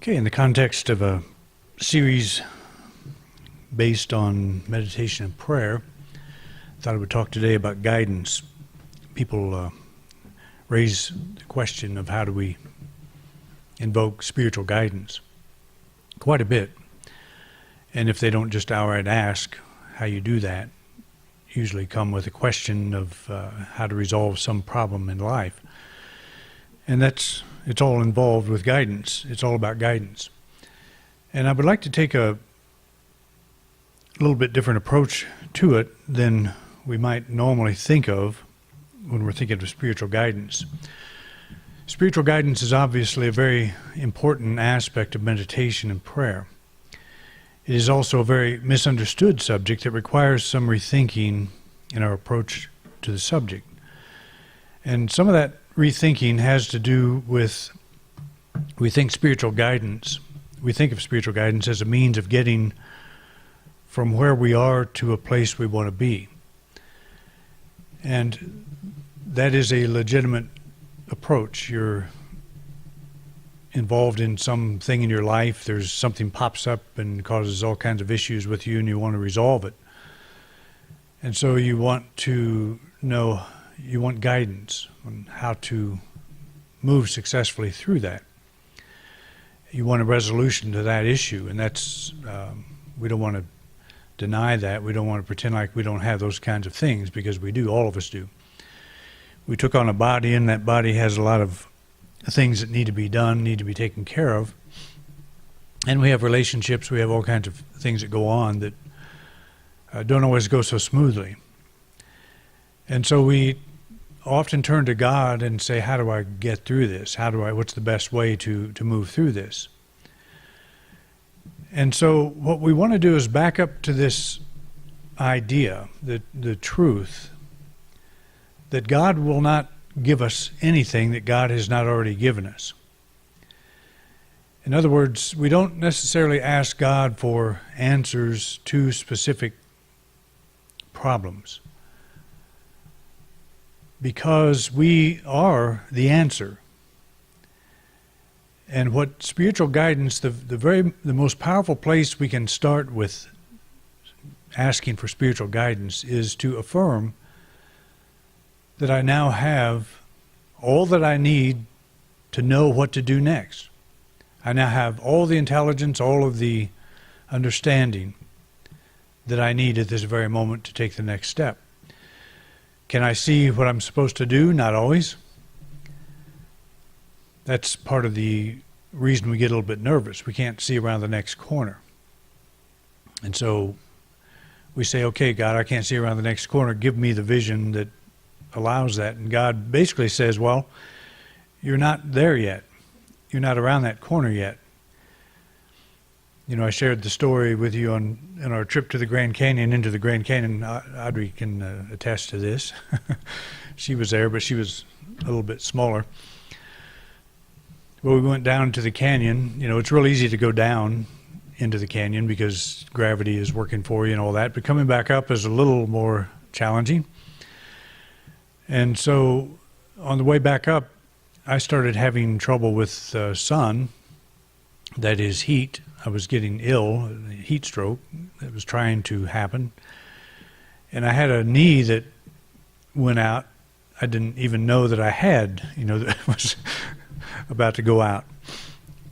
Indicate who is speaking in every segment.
Speaker 1: Okay, in the context of a series based on meditation and prayer, I thought I would talk today about guidance. People raise the question of how do we invoke spiritual guidance quite a bit. And if they don't just outright ask how you do that, usually come with a question of how to resolve some problem in life. And it's all involved with guidance. It's all about guidance. And I would like to take a little bit different approach to it than we might normally think of when we're thinking of spiritual guidance. Spiritual guidance is obviously a very important aspect of meditation and prayer. It is also a very misunderstood subject that requires some rethinking in our approach to the subject. And some of that rethinking has to do with, we think of spiritual guidance as a means of getting from where we are to a place we want to be. And that is a legitimate approach. You're involved in something in your life, there's something pops up and causes all kinds of issues with you and you want to resolve it. And so you want to know, you want guidance on how to move successfully through that. You want a resolution to that issue, and that's, we don't want to deny that. We don't want to pretend like we don't have those kinds of things, because we do, all of us do. We took on a body, and that body has a lot of things that need to be done, need to be taken care of. And we have relationships, we have all kinds of things that go on that don't always go so smoothly. And so we often turn to God and say, how do I get through this? What's the best way to move through this? And so what we want to do is back up to this idea, the truth, that God will not give us anything that God has not already given us. In other words, we don't necessarily ask God for answers to specific problems, because we are the answer. And what spiritual guidance, the most powerful place we can start with asking for spiritual guidance is to affirm that I now have all that I need to know what to do next. I now have all the intelligence, all of the understanding that I need at this very moment to take the next step. Can I see what I'm supposed to do? Not always. That's part of the reason we get a little bit nervous. We can't see around the next corner. And so we say, okay, God, I can't see around the next corner. Give me the vision that allows that. And God basically says, well, you're not there yet. You're not around that corner yet. You know, I shared the story with you on our trip to the Grand Canyon, into the Grand Canyon. Audrey can attest to this. She was there, but she was a little bit smaller. Well, we went down to the canyon. You know, it's real easy to go down into the canyon because gravity is working for you and all that. But coming back up is a little more challenging. And so on the way back up, I started having trouble with sun, that is heat. I was getting ill, heat stroke that was trying to happen. And I had a knee that went out. I didn't even know that I had, that was about to go out.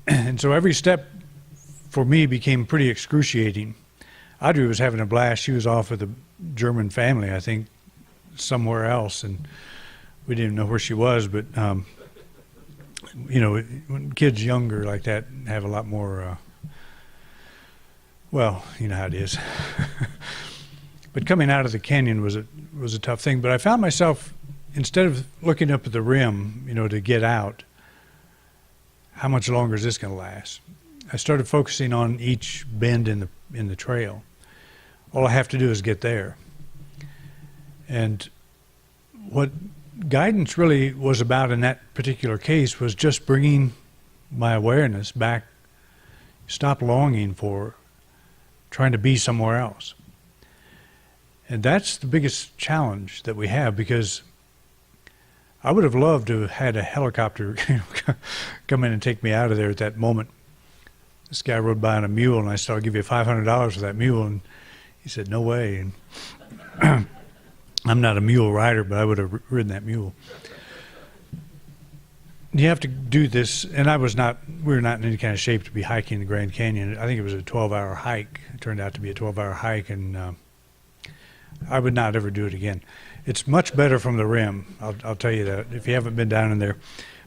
Speaker 1: And so every step for me became pretty excruciating. Audrey was having a blast. She was off with a German family, I think, somewhere else, and we didn't even know where she was. But when kids younger like that have a lot more well, you know how it is. But coming out of the canyon was a tough thing. But I found myself, instead of looking up at the rim, to get out, how much longer is this going to last? I started focusing on each bend in the trail. All I have to do is get there. And what guidance really was about in that particular case was just bringing my awareness back, stop longing for trying to be somewhere else. And that's the biggest challenge that we have, because I would have loved to have had a helicopter come in and take me out of there at that moment. this guy rode by on a mule, and I said, I'll give you $500 for that mule. And he said, no way. And I'm not a mule rider, but I would have ridden that mule. You have to do this, and we were not in any kind of shape to be hiking the Grand Canyon. I think it was a 12-hour hike. It turned out to be a 12-hour hike, and I would not ever do it again. It's much better from the rim, I'll tell you that, if you haven't been down in there.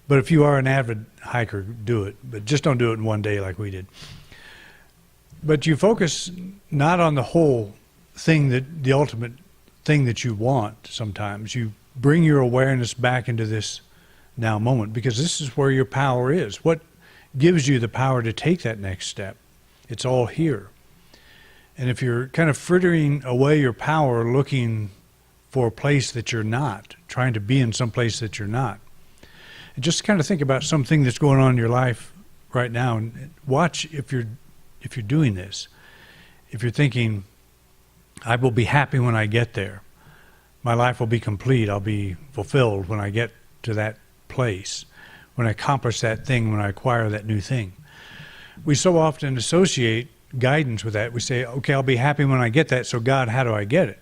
Speaker 1: But if you are an avid hiker, do it. But just don't do it in one day like we did. But you focus not on the whole thing, the ultimate thing that you want sometimes. You bring your awareness back into this now moment, because this is where your power is. What gives you the power to take that next step? It's all here. And if you're kind of frittering away your power looking for a place that you're not, trying to be in some place that you're not, and just kind of think about something that's going on in your life right now, and watch if you're doing this. If you're thinking, I will be happy when I get there. My life will be complete. I'll be fulfilled when I get to that place, when I accomplish that thing, when I acquire that new thing. We so often associate guidance with that. We say, okay, I'll be happy when I get that, so God, how do I get it?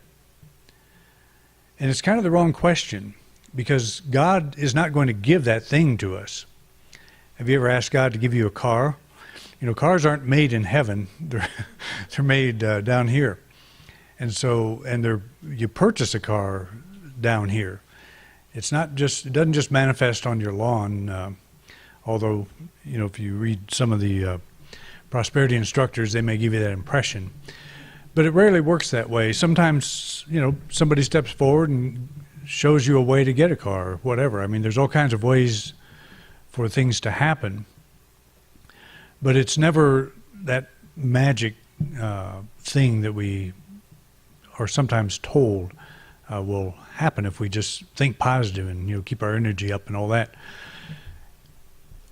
Speaker 1: And it's kind of the wrong question, because God is not going to give that thing to us. Have you ever asked God to give you a car? You know, cars aren't made in heaven. They're made down here. And so, you purchase a car down here. It doesn't just manifest on your lawn, although, you know, if you read some of the prosperity instructors, they may give you that impression. But it rarely works that way. Sometimes, you know, somebody steps forward and shows you a way to get a car or whatever. I mean, there's all kinds of ways for things to happen. But it's never that magic thing that we are sometimes told will happen if we just think positive and, you know, keep our energy up and all that.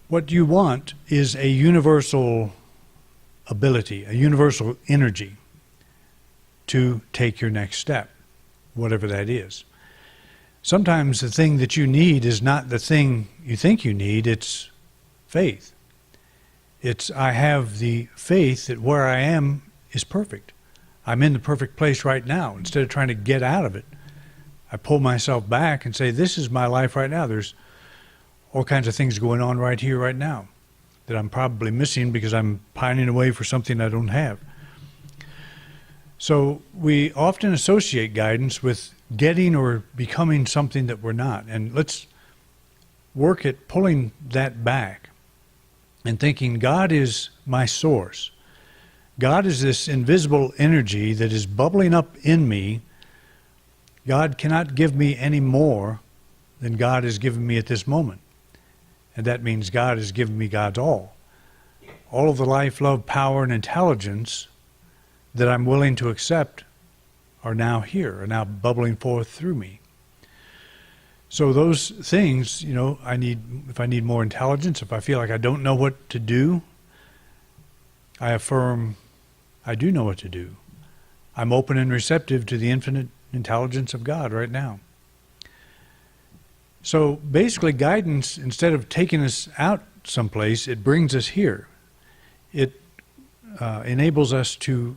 Speaker 1: What you want is a universal ability, a universal energy to take your next step, whatever that is. Sometimes the thing that you need is not the thing you think you need, it's faith. It's, I have the faith that where I am is perfect. I'm in the perfect place right now. Instead of trying to get out of it, I pull myself back and say, this is my life right now. There's all kinds of things going on right here, right now, that I'm probably missing because I'm pining away for something I don't have. So we often associate guidance with getting or becoming something that we're not. And let's work at pulling that back and thinking God is my source. God is this invisible energy that is bubbling up in me. God cannot give me any more than God has given me at this moment. And that means God has given me God's all. All of the life, love, power, and intelligence that I'm willing to accept are now here, are now bubbling forth through me. So those things, you know, if I need more intelligence, if I feel like I don't know what to do, I affirm I do know what to do. I'm open and receptive to the infinite intelligence of God right now. So basically guidance, instead of taking us out someplace, it brings us here. It enables us to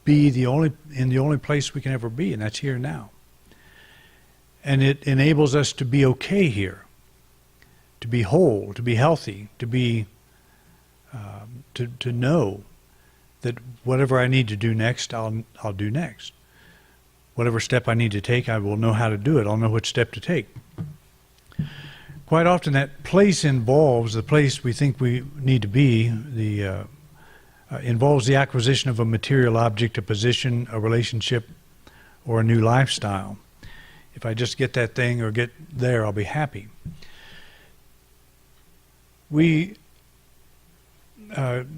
Speaker 1: be in the only place we can ever be, and that's here now. And it enables us to be okay here, to be whole, to be healthy, to be to know that whatever I need to do next, I'll do next. Whatever step I need to take, I will know how to do it. I'll know which step to take. Quite often that place involves the place we think we need to be, involves the acquisition of a material object, a position, a relationship, or a new lifestyle. If I just get that thing or get there, I'll be happy.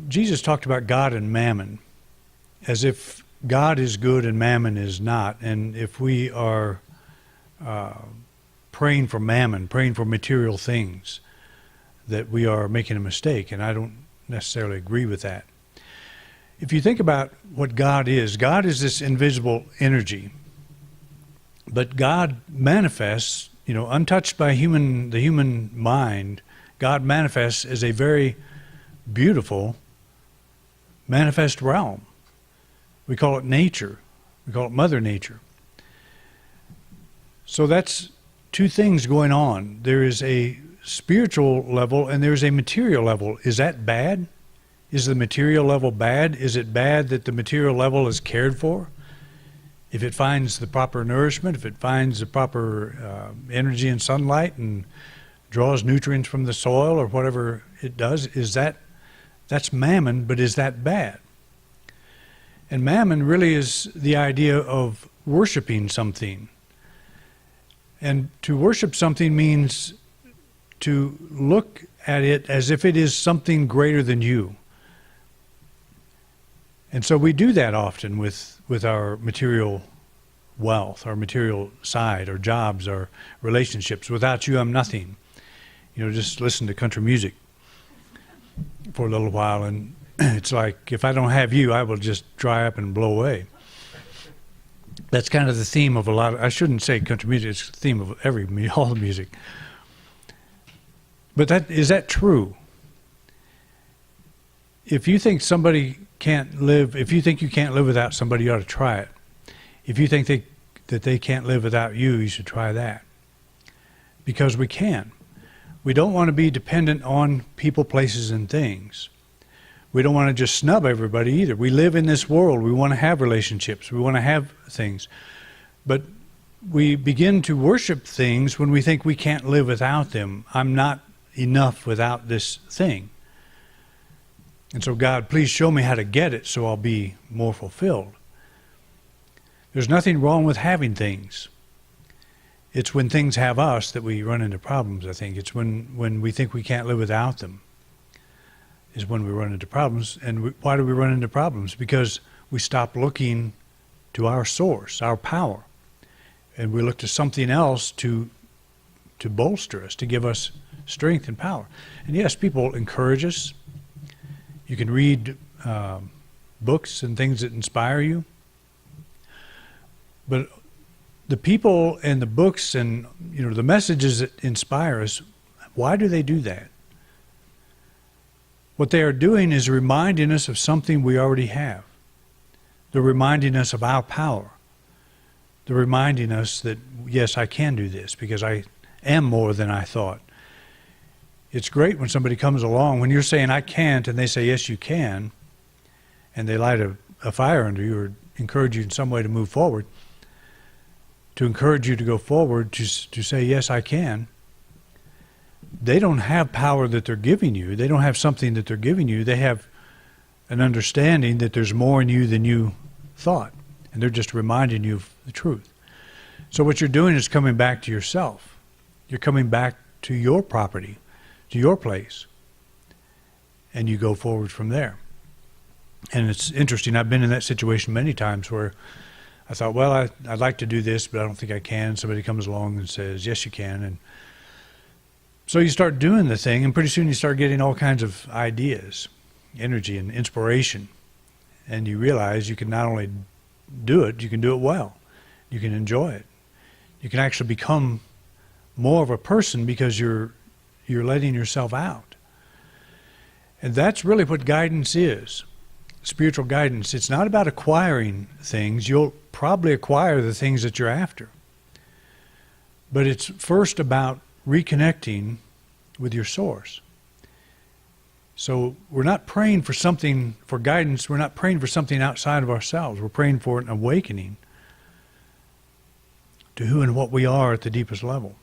Speaker 1: Jesus talked about God and mammon as if God is good and mammon is not. And if we are praying for mammon, praying for material things, that we are making a mistake. And I don't necessarily agree with that. If you think about what God is this invisible energy. But God manifests, you know, untouched by the human mind, God manifests as a very beautiful manifest realm. We call it nature. We call it Mother Nature. So that's two things going on. There is a spiritual level and there's a material level. Is that bad? Is the material level bad? Is it bad that the material level is cared for? If it finds the proper nourishment, if it finds the proper energy and sunlight and draws nutrients from the soil or whatever it does, that's mammon, but is that bad? And mammon really is the idea of worshiping something. And to worship something means to look at it as if it is something greater than you. And so we do that often with our material wealth, our material side, our jobs, our relationships. Without you, I'm nothing. Just listen to country music for a little while, and it's like, if I don't have you, I will just dry up and blow away. That's kind of the theme of I shouldn't say country music, it's the theme of all the music. But is that true? If you think if you think you can't live without somebody, you ought to try it. If you think that they can't live without you, you should try that. Because we can. We don't want to be dependent on people, places, and things. We don't want to just snub everybody either. We live in this world. We want to have relationships. We want to have things. But we begin to worship things when we think we can't live without them. I'm not enough without this thing. And so, God, please show me how to get it so I'll be more fulfilled. There's nothing wrong with having things. It's when things have us that we run into problems, I think. It's when we think we can't live without them is when we run into problems. And why do we run into problems? Because we stop looking to our source, our power. And we look to something else to bolster us, to give us strength and power. And yes, people encourage us. You can read books and things that inspire you. But the people and the books and the messages that inspire us, why do they do that? What they are doing is reminding us of something we already have. They're reminding us of our power. They're reminding us that, yes, I can do this because I am more than I thought. It's great when somebody comes along, when you're saying, I can't, and they say, yes, you can, and they light a fire under you or encourage you in some way to move forward, to encourage you to go forward, to say, yes, I can. They don't have power that they're giving you. They don't have something that they're giving you. They have an understanding that there's more in you than you thought, and they're just reminding you of the truth. So what you're doing is coming back to yourself. You're coming back to your property, to your place, and you go forward from there. And it's interesting. I've been in that situation many times where I thought, well, I'd like to do this, but I don't think I can. Somebody comes along and says, yes, you can. And so you start doing the thing, and pretty soon you start getting all kinds of ideas, energy and inspiration. And you realize you can not only do it, you can do it well. You can enjoy it. You can actually become more of a person because you're letting yourself out. And that's really what guidance is. Spiritual guidance. It's not about acquiring things. You'll probably acquire the things that you're after. But it's first about reconnecting with your source. So we're not praying for something, for guidance. We're not praying for something outside of ourselves. We're praying for an awakening to who and what we are at the deepest level.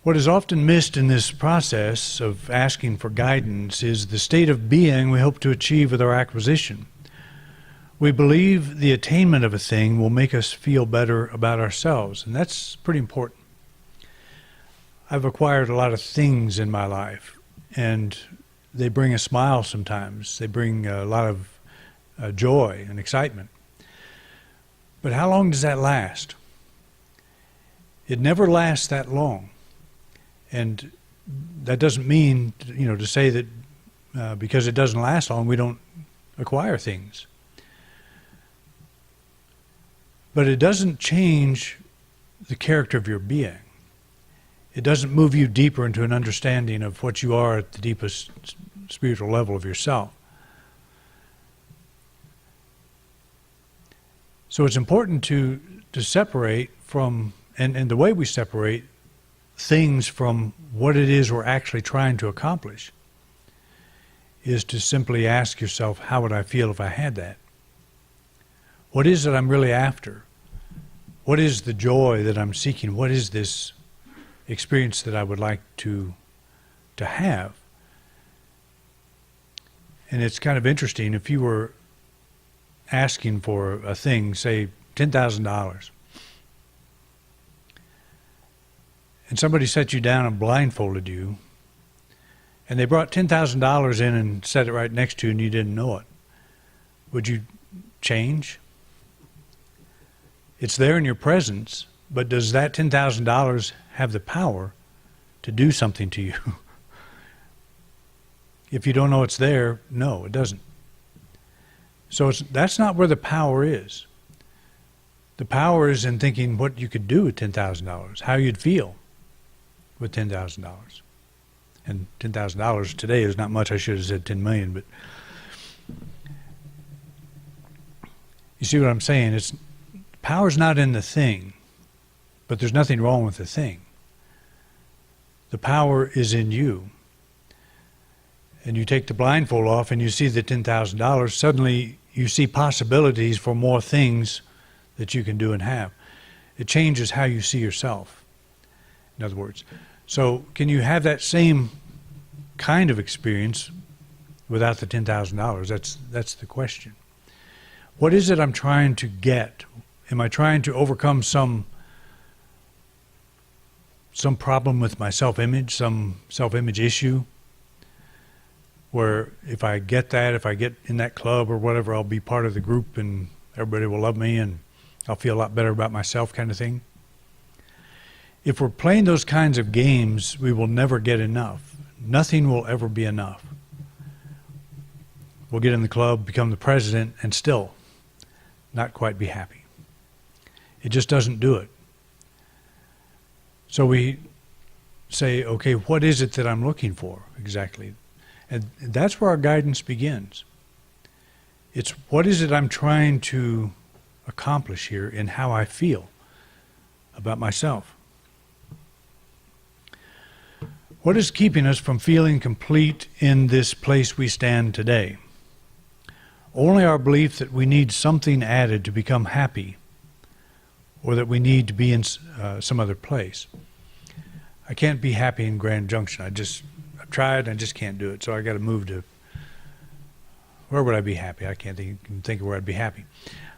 Speaker 1: What is often missed in this process of asking for guidance is the state of being we hope to achieve with our acquisition. We believe the attainment of a thing will make us feel better about ourselves, and that's pretty important. I've acquired a lot of things in my life, and they bring a smile sometimes. They bring a lot of joy and excitement. But how long does that last? It never lasts that long. And that doesn't mean, to say that because it doesn't last long, we don't acquire things. But it doesn't change the character of your being. It doesn't move you deeper into an understanding of what you are at the deepest spiritual level of yourself. So it's important to separate from, and the way we separate things from what it is we're actually trying to accomplish is to simply ask yourself, how would I feel if I had that? What is it I'm really after? What is the joy that I'm seeking? What is this experience that I would like to have? And it's kind of interesting, if you were asking for a thing, say $10,000, and somebody set you down and blindfolded you, and they brought $10,000 in and set it right next to you and you didn't know it, would you change? It's there in your presence, but does that $10,000 have the power to do something to you? If you don't know it's there, no, it doesn't. So that's not where the power is. The power is in thinking what you could do with $10,000, how you'd feel with $10,000. And $10,000 today is not much. I should have said 10 million, but you see what I'm saying? Power's not in the thing, but there's nothing wrong with the thing. The power is in you. And you take the blindfold off and you see the $10,000, suddenly you see possibilities for more things that you can do and have. It changes how you see yourself, in other words. So can you have that same kind of experience without the $10,000? That's the question. What is it I'm trying to get? Am I trying to overcome some problem with my self-image, some self-image issue? Where if I get in that club or whatever, I'll be part of the group and everybody will love me and I'll feel a lot better about myself, kind of thing. If we're playing those kinds of games, we will never get enough. Nothing will ever be enough. We'll get in the club, become the president, and still not quite be happy. It just doesn't do it. So we say, okay, what is it that I'm looking for exactly? And that's where our guidance begins. It's what is it I'm trying to accomplish here in how I feel about myself? What is keeping us from feeling complete in this place we stand today? Only our belief that we need something added to become happy, or that we need to be in some other place. I can't be happy in Grand Junction. I've tried, I just can't do it. So I got to move to, where would I be happy? I can't think of where I'd be happy.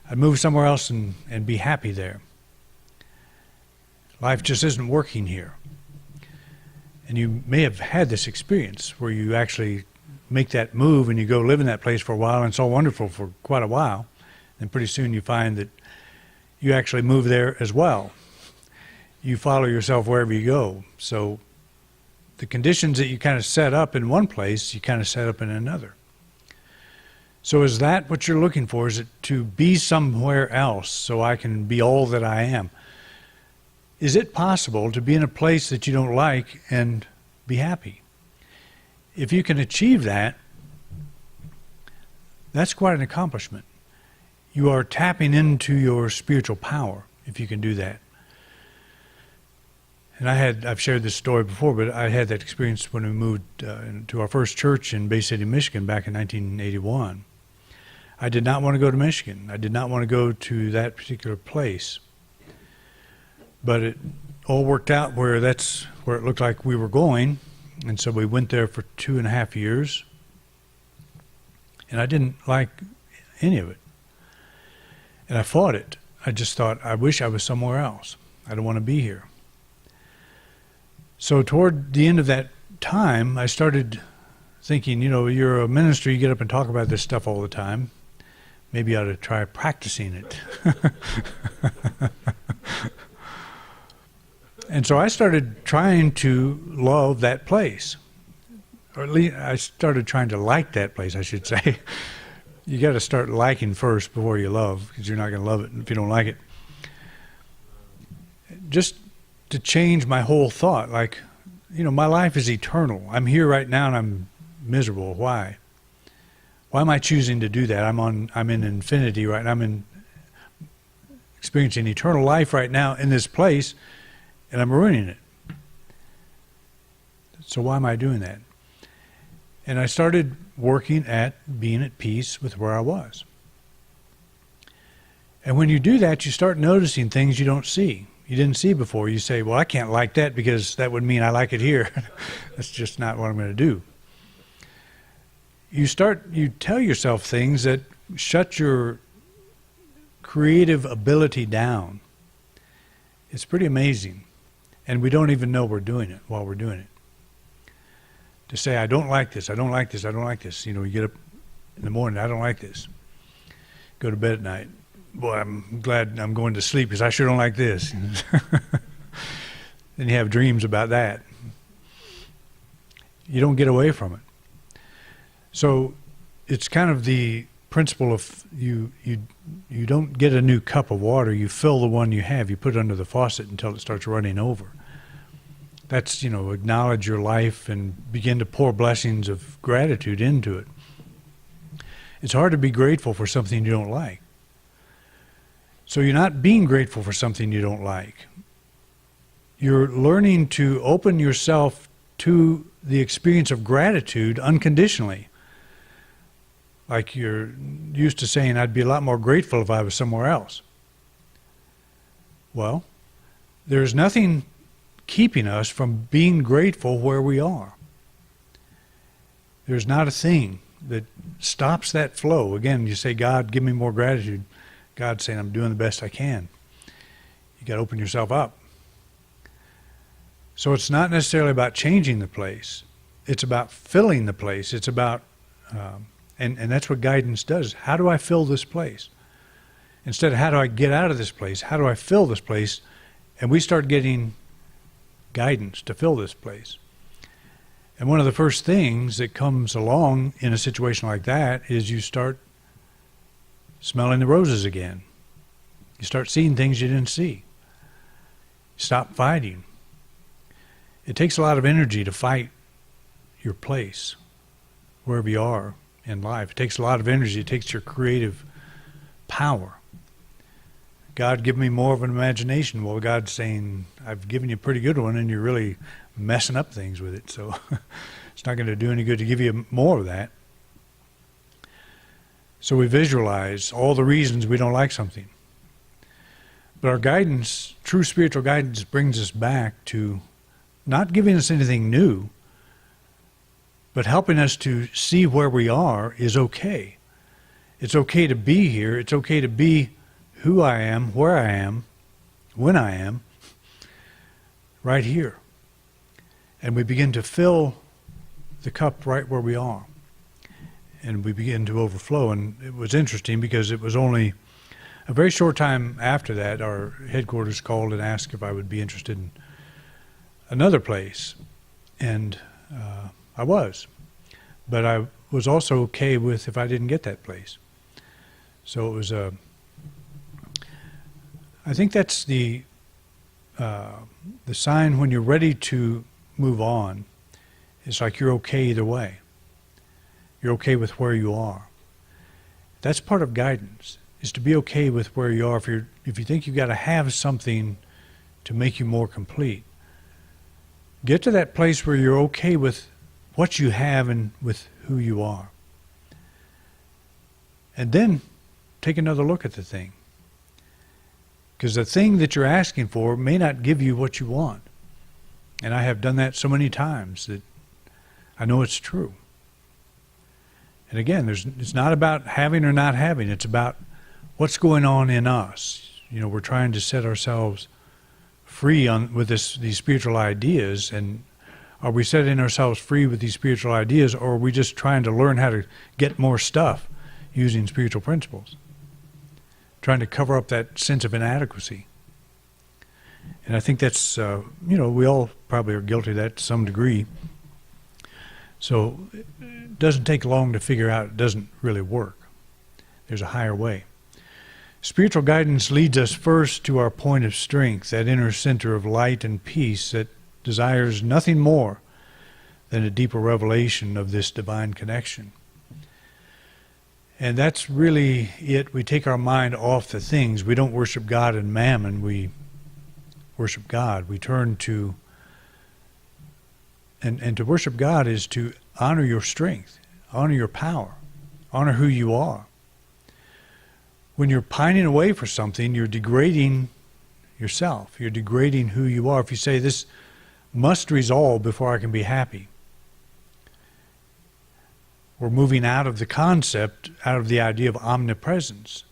Speaker 1: I'd move somewhere else and be happy there. Life just isn't working here. And you may have had this experience where you actually make that move and you go live in that place for a while and it's all wonderful for quite a while. And pretty soon you find that you actually move there as well. You follow yourself wherever you go. So the conditions that you kind of set up in one place, you kind of set up in another. So is that what you're looking for? Is it to be somewhere else so I can be all that I am? Is it possible to be in a place that you don't like and be happy? If you can achieve that, that's quite an accomplishment. You are tapping into your spiritual power if you can do that. And I've shared this story before, but I had that experience when we moved to our first church in Bay City, Michigan back in 1981. I did not want to go to Michigan. I did not want to go to that particular place. But it all worked out where that's where it looked like we were going. And so we went there for 2.5 years. And I didn't like any of it. And I fought it. I just thought, I wish I was somewhere else. I don't want to be here. So toward the end of that time, I started thinking, you're a minister, you get up and talk about this stuff all the time. Maybe I ought to try practicing it. And so I started trying to love that place. Or at least I started trying to like that place, I should say. You got to start liking first before you love, because you're not going to love it if you don't like it. Just to change my whole thought. Like, my life is eternal. I'm here right now and I'm miserable. Why? Why am I choosing to do that? I'm in infinity right now. I'm experiencing eternal life right now in this place, and I'm ruining it. So why am I doing that? And I started working at being at peace with where I was. And when you do that, you start noticing things you don't see. You didn't see before. You say, well, I can't like that because that would mean I like it here. That's just not what I'm going to do. You tell yourself things that shut your creative ability down. It's pretty amazing. And we don't even know we're doing it while we're doing it. To say, I don't like this, I don't like this, I don't like this. You get up in the morning, I don't like this. Go to bed at night. Boy, I'm glad I'm going to sleep because I sure don't like this. Then you have dreams about that. You don't get away from it. So it's kind of the principle of you don't get a new cup of water. You fill the one you have. You put it under the faucet until it starts running over. That's, acknowledge your life and begin to pour blessings of gratitude into it. It's hard to be grateful for something you don't like. So you're not being grateful for something you don't like. You're learning to open yourself to the experience of gratitude unconditionally. Like you're used to saying, I'd be a lot more grateful if I was somewhere else. Well, there's nothing keeping us from being grateful where we are. There's not a thing that stops that flow. Again, you say, God, give me more gratitude. God's saying, I'm doing the best I can. You got to open yourself up. So it's not necessarily about changing the place. It's about filling the place. It's about, and that's what guidance does. How do I fill this place? Instead of how do I get out of this place? How do I fill this place? And we start getting guidance to fill this place. And one of the first things that comes along in a situation like that is you start smelling the roses again. You start seeing things you didn't see. Stop fighting. It takes a lot of energy to fight your place, wherever you are in life. It takes a lot of energy. It takes your creative power. God, give me more of an imagination. Well, God's saying, I've given you a pretty good one, and you're really messing up things with it. So it's not going to do any good to give you more of that. So we visualize all the reasons we don't like something. But our guidance, true spiritual guidance, brings us back to not giving us anything new, but helping us to see where we are is okay. It's okay to be here. It's okay to be who I am, where I am, when I am, right here. And we begin to fill the cup right where we are. And we begin to overflow. And it was interesting because it was only a very short time after that, our headquarters called and asked if I would be interested in another place. And I was. But I was also okay with if I didn't get that place. So it was I think that's the sign when you're ready to move on. It's like you're okay either way. You're okay with where you are. That's part of guidance, is to be okay with where you are. If you think you've got to have something to make you more complete, get to that place where you're okay with what you have and with who you are. And then take another look at the thing. Because the thing that you're asking for may not give you what you want. And I have done that so many times that I know it's true. And again, it's not about having or not having. It's about what's going on in us. We're trying to set ourselves free with these spiritual ideas. And are we setting ourselves free with these spiritual ideas, or are we just trying to learn how to get more stuff using spiritual principles? Trying to cover up that sense of inadequacy. And I think that's, we all probably are guilty of that to some degree. So it doesn't take long to figure out it doesn't really work. There's a higher way. Spiritual guidance leads us first to our point of strength, that inner center of light and peace that desires nothing more than a deeper revelation of this divine connection. And that's really it. We take our mind off the things. We don't worship God and mammon. We worship God. We turn to, and to worship God is to honor your strength, honor your power, honor who you are. When you're pining away for something, you're degrading yourself. You're degrading who you are. If you say, this must resolve before I can be happy, we're moving out of the concept, out of the idea of omnipresence.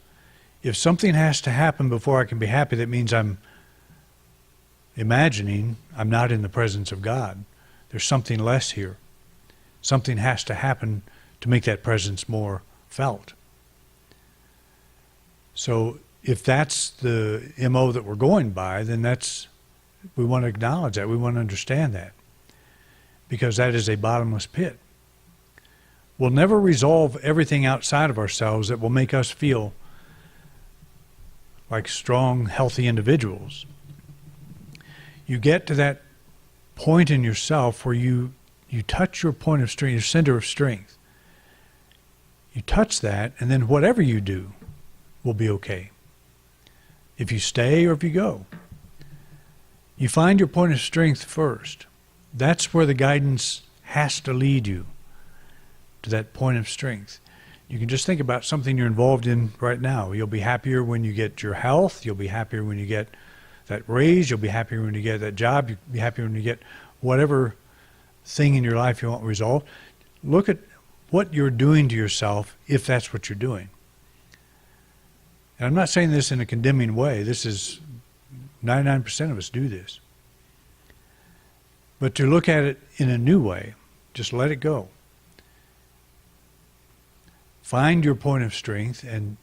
Speaker 1: If something has to happen before I can be happy, that means I'm imagining I'm not in the presence of God. There's something less here. Something has to happen to make that presence more felt. So if that's the MO that we're going by, then we want to acknowledge that. We want to understand that. Because that is a bottomless pit. We'll never resolve everything outside of ourselves that will make us feel like strong, healthy individuals. You get to that point in yourself where you touch your point of strength, your center of strength. You touch that, and then whatever you do will be okay. If you stay or if you go. You find your point of strength first. That's where the guidance has to lead you, to that point of strength. You can just think about something you're involved in right now. You'll be happier when you get your health. You'll be happier when you get that raise. You'll be happier when you get that job. You'll be happier when you get whatever thing in your life you want resolved. Look at what you're doing to yourself if that's what you're doing. And I'm not saying this in a condemning way. This is 99% of us do this. But to look at it in a new way, just let it go. Find your point of strength and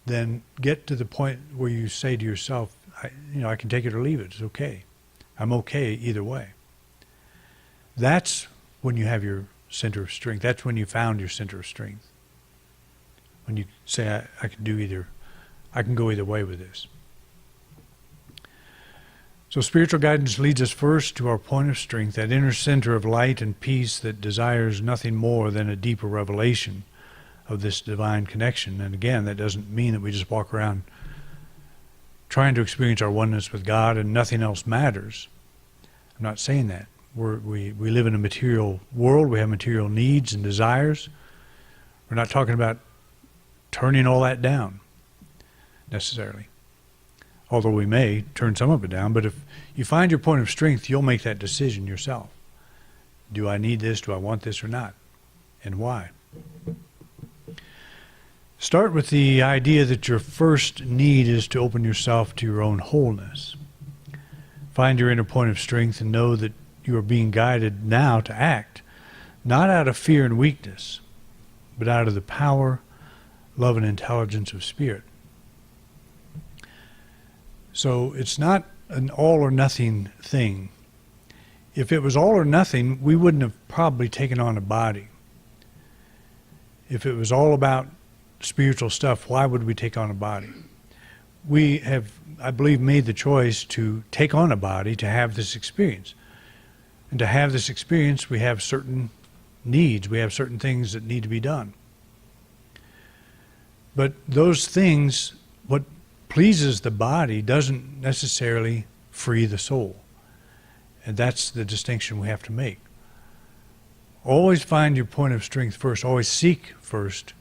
Speaker 1: then get to the point where you say to yourself, I can take it or leave it. It's okay. I'm okay either way. That's when you have your center of strength. That's when you found your center of strength. When you say, I can go either way with this. So spiritual guidance leads us first to our point of strength, that inner center of light and peace that desires nothing more than a deeper revelation of this divine connection. And again, that doesn't mean that we just walk around trying to experience our oneness with God and nothing else matters. I'm not saying that. We live in a material world. We have material needs and desires. We're not talking about turning all that down necessarily. Although we may turn some of it down, but if you find your point of strength, you'll make that decision yourself. Do I need this? Do I want this or not? And why? Start with the idea that your first need is to open yourself to your own wholeness. Find your inner point of strength and know that you are being guided now to act, not out of fear and weakness, but out of the power, love, and intelligence of Spirit. So it's not an all or nothing thing. If it was all or nothing, we wouldn't have probably taken on a body. If it was all about spiritual stuff, why would we take on a body? We have, I believe, made the choice to take on a body to have this experience. And to have this experience, we have certain needs. We have certain things that need to be done. But those things, what pleases the body doesn't necessarily free the soul. And that's the distinction we have to make. Always find your point of strength first. Always seek first.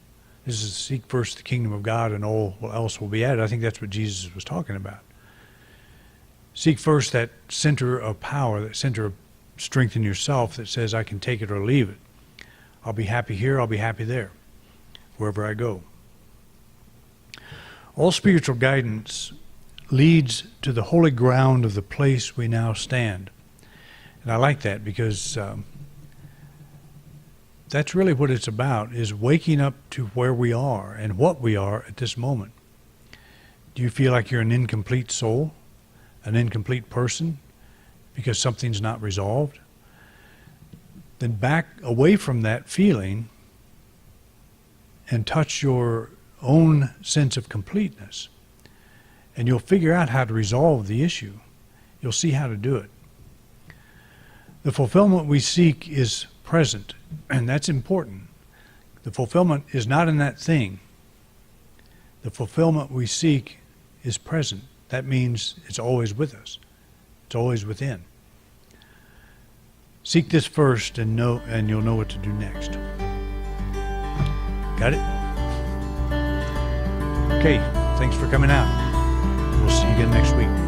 Speaker 1: This is seek first the kingdom of God and all else will be added. I think that's what Jesus was talking about. Seek first that center of power, that center of strength in yourself that says, I can take it or leave it. I'll be happy here, I'll be happy there, wherever I go. All spiritual guidance leads to the holy ground of the place we now stand. And I like that because that's really what it's about, is waking up to where we are and what we are at this moment. Do you feel like you're an incomplete soul, an incomplete person, because something's not resolved? Then back away from that feeling and touch your own sense of completeness. and you'll figure out how to resolve the issue. You'll see how to do it. The fulfillment we seek is present, and that's important. The fulfillment is not in that thing. The fulfillment we seek is present. That means it's always with us. It's always within. Seek this first and you'll know what to do next. Got it? Okay, thanks for coming out. We'll see you again next week.